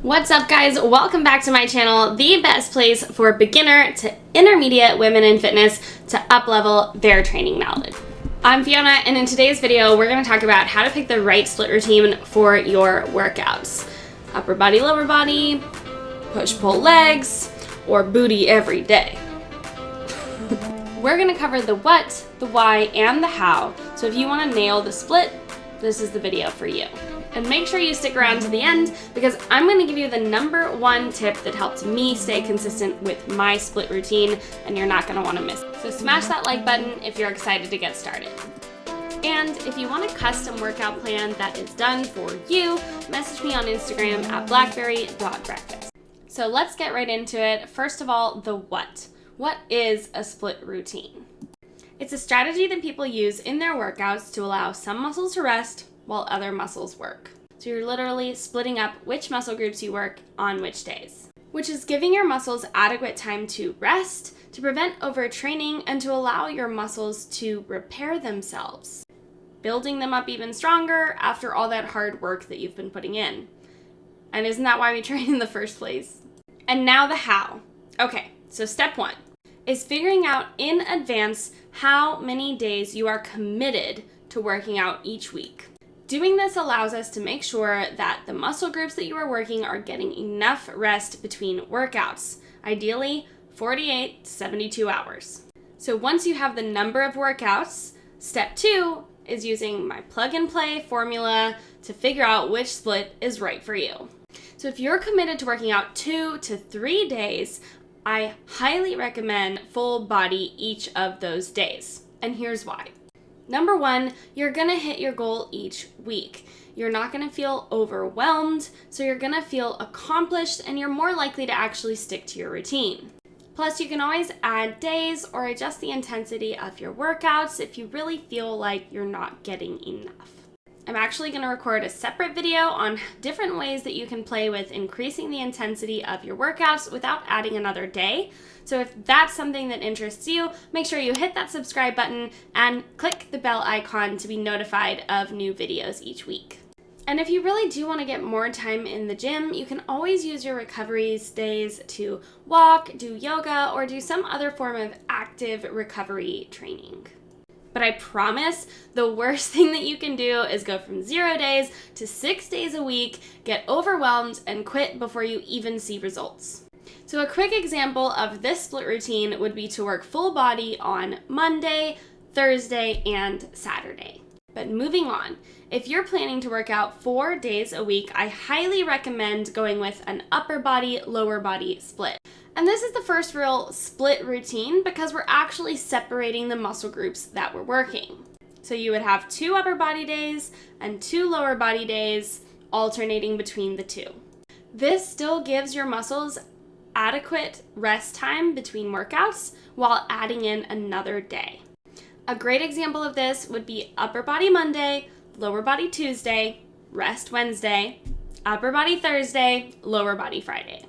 What's up, guys? Welcome back to my channel, the best place for beginner to intermediate women in fitness to up-level their training knowledge. I'm Fiona, and in today's video, we're going to talk about how to pick the right split routine for your workouts. Upper body, lower body, push-pull legs, or booty every day. We're going to cover the what, the why, and the how, so if you want to nail the split, this is the video for you. And make sure you stick around to the end because I'm going to give you the number one tip that helped me stay consistent with my split routine, and you're not going to want to miss it. So smash that like button if you're excited to get started. And if you want a custom workout plan that is done for you, message me on Instagram at blackberry.breakfast. So let's get right into it. First of all, the what. What is a split routine? It's a strategy that people use in their workouts to allow some muscles to rest while other muscles work. So you're literally splitting up which muscle groups you work on which days, which is giving your muscles adequate time to rest, to prevent overtraining, and to allow your muscles to repair themselves, building them up even stronger after all that hard work that you've been putting in. And isn't that why we train in the first place? And now the how. Okay, so step one is figuring out in advance how many days you are committed to working out each week. Doing this allows us to make sure that the muscle groups that you are working are getting enough rest between workouts, ideally 48 to 72 hours. So once you have the number of workouts, step two is using my plug and play formula to figure out which split is right for you. So if you're committed to working out 2 to 3 days, I highly recommend full body each of those days. And here's why. Number one, you're gonna hit your goal each week. You're not gonna feel overwhelmed, so you're gonna feel accomplished, and you're more likely to actually stick to your routine. Plus, you can always add days or adjust the intensity of your workouts if you really feel like you're not getting enough. I'm actually gonna record a separate video on different ways that you can play with increasing the intensity of your workouts without adding another day. So if that's something that interests you, make sure you hit that subscribe button and click the bell icon to be notified of new videos each week. And if you really do want to get more time in the gym, you can always use your recovery days to walk, do yoga, or do some other form of active recovery training. But I promise the worst thing that you can do is go from 0 days to 6 days a week, get overwhelmed, and quit before you even see results. So a quick example of this split routine would be to work full body on Monday, Thursday, and Saturday. But moving on, if you're planning to work out 4 days a week, I highly recommend going with an upper body, lower body split. And this is the first real split routine because we're actually separating the muscle groups that we're working. So you would have 2 upper body days and 2 lower body days, alternating between the two. This still gives your muscles adequate rest time between workouts while adding in another day. A great example of this would be upper body Monday, lower body Tuesday, rest Wednesday, upper body Thursday, lower body Friday.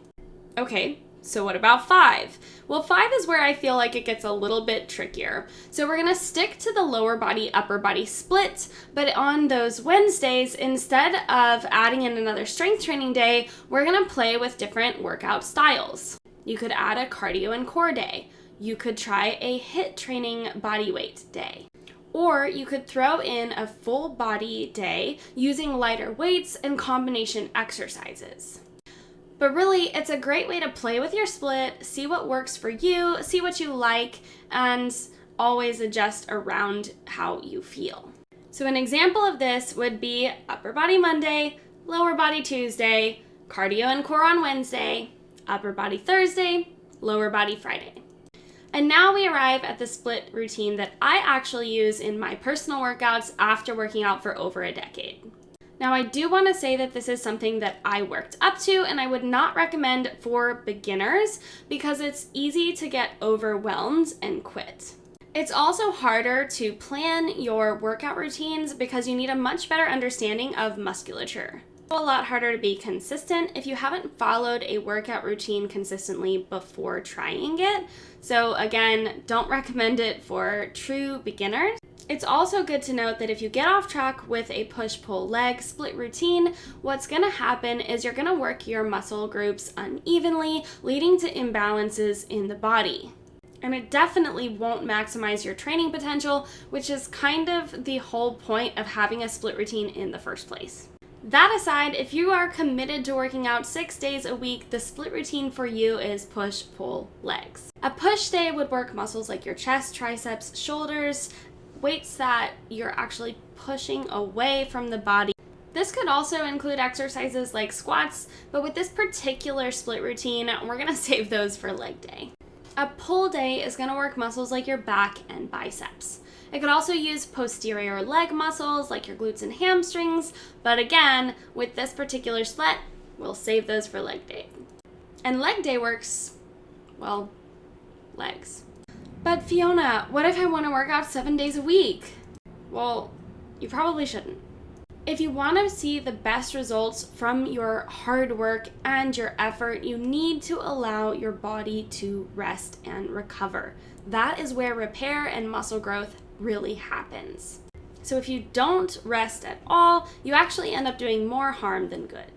Okay, so what about 5? Well, 5 is where I feel like it gets a little bit trickier. So we're gonna stick to the lower body, upper body split, but on those Wednesdays, instead of adding in another strength training day, we're gonna play with different workout styles. You could add a cardio and core day. You could try a HIIT training body weight day. Or you could throw in a full body day using lighter weights and combination exercises. But really, it's a great way to play with your split, see what works for you, see what you like, and always adjust around how you feel. So an example of this would be upper body Monday, lower body Tuesday, cardio and core on Wednesday, upper body Thursday, lower body Friday. And now we arrive at the split routine that I actually use in my personal workouts after working out for over a decade. Now, I do want to say that this is something that I worked up to, and I would not recommend for beginners because it's easy to get overwhelmed and quit. It's also harder to plan your workout routines because you need a much better understanding of musculature. A lot harder to be consistent if you haven't followed a workout routine consistently before trying it. So again, don't recommend it for true beginners. It's also good to note that if you get off track with a push-pull leg split routine, what's going to happen is you're going to work your muscle groups unevenly, leading to imbalances in the body. And it definitely won't maximize your training potential, which is kind of the whole point of having a split routine in the first place. That aside, if you are committed to working out 6 days a week, the split routine for you is push-pull legs. A push day would work muscles like your chest, triceps, shoulders, weights that you're actually pushing away from the body. This could also include exercises like squats, but with this particular split routine, we're gonna save those for leg day. A pull day is gonna work muscles like your back and biceps. It could also use posterior leg muscles like your glutes and hamstrings, but again, with this particular split, we'll save those for leg day. And leg day works, well, legs. But Fiona, what if I want to work out 7 days a week? Well, you probably shouldn't. If you want to see the best results from your hard work and your effort, you need to allow your body to rest and recover. That is where repair and muscle growth really happens. So if you don't rest at all, you actually end up doing more harm than good.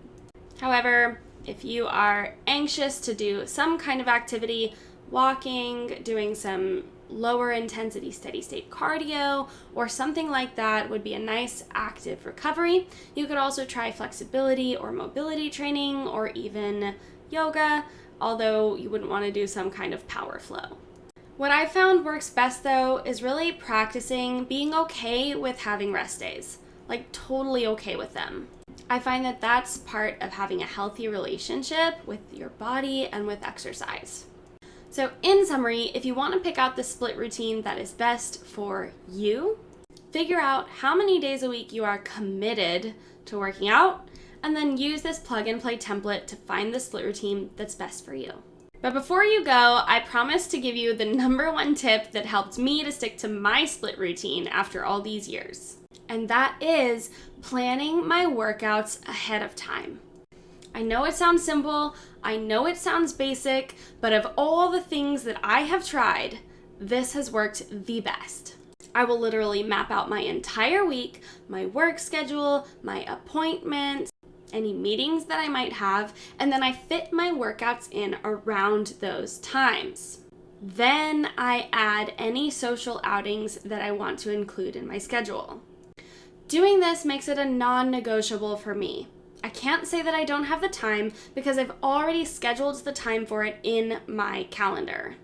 However, if you are anxious to do some kind of activity, walking, doing some lower intensity steady state cardio, or something like that would be a nice active recovery. You could also try flexibility or mobility training or even yoga, although you wouldn't want to do some kind of power flow. What I found works best though is really practicing being okay with having rest days, like totally okay with them. I find that that's part of having a healthy relationship with your body and with exercise. So in summary, if you want to pick out the split routine that is best for you, figure out how many days a week you are committed to working out, and then use this plug and play template to find the split routine that's best for you. But before you go, I promise to give you the #1 tip that helped me to stick to my split routine after all these years. And that is planning my workouts ahead of time. I know it sounds simple, I know it sounds basic, but of all the things that I have tried, this has worked the best. I will literally map out my entire week, my work schedule, my appointments, any meetings that I might have, and then I fit my workouts in around those times. Then I add any social outings that I want to include in my schedule. Doing this makes it a non-negotiable for me. I can't say that I don't have the time because I've already scheduled the time for it in my calendar.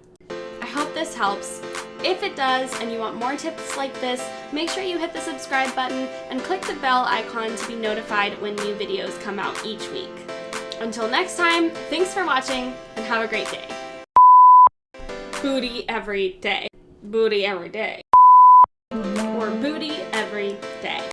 I hope this helps. If it does and you want more tips like this, make sure you hit the subscribe button and click the bell icon to be notified when new videos come out each week. Until next time, thanks for watching and have a great day. Booty every day. Booty every day. Or booty every day.